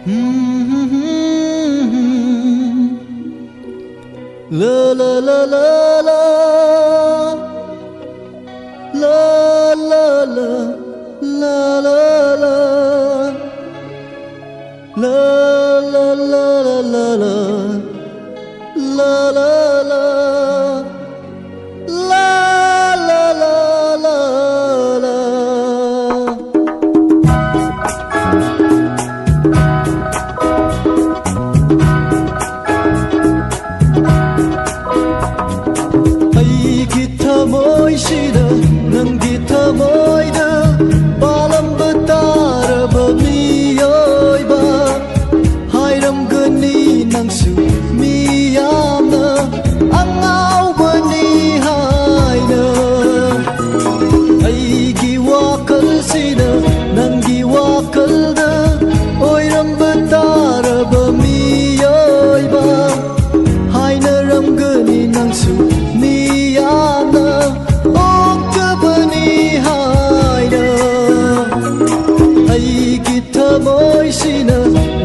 La la la la la la la la la la la la la la la la la 모이시다 ನಂದಿ타 모이다 바람부터 버미어이바 하이람 그니 낭수 미야나 앙아우버니 하이나 아이기 와컬시다 난기 와컬다 오이람부터 버미어이바 하이나람 그니 낭수 미야나 모이시나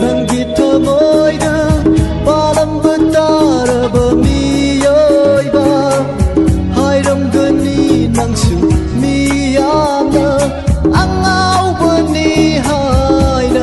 난기 터모이다 바람부터 버미어이바 하이람 그니 낭수 미야나 앙아우버니 하이나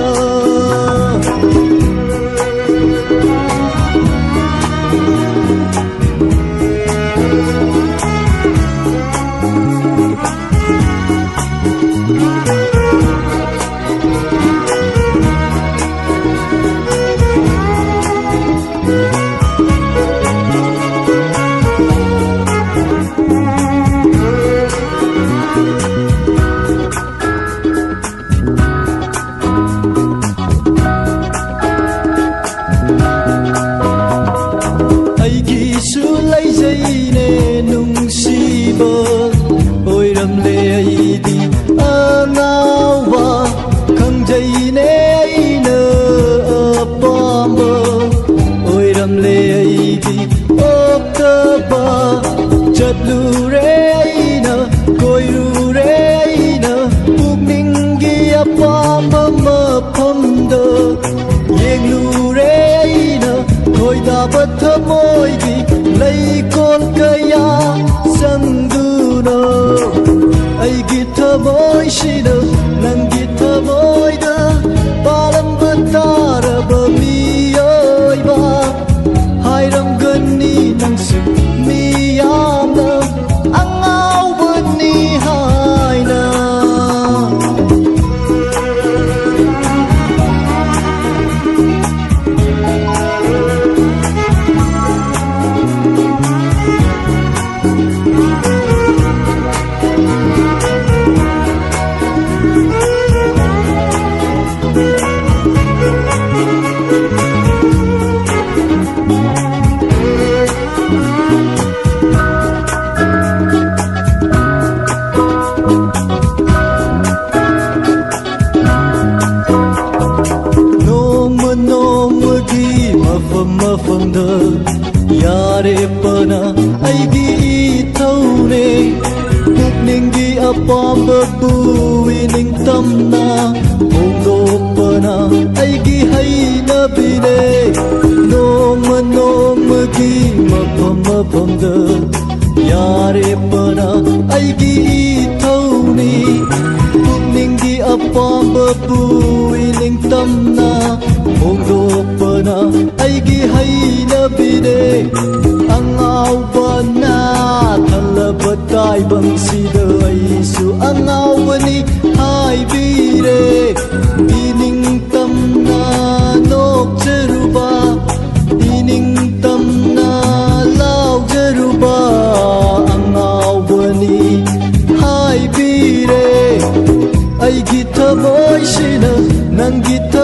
Thơ môi gì lấy con cây ya sang du nô ai guitar môi si đơ nàng guitar môi đơ ba lâm bên ta đơ bờ mi ơi ba hai đâm gần ni nàng sự mi am đơ ăn áo bên ni hai nơ mafam da yare pana aigi thaune pukningi apamba buining tamna mondo pana aigi haina bine noma gi mafam da yare pana aigi thaune pukningi apamba buining tamna mondo pana aigi haina bine angau bana thalabatai bangsida aisu angau bani hai bire ining tamna nok jeruba ining tamna lau jeruba angau bani hai bire aigi thamoy sina nang gita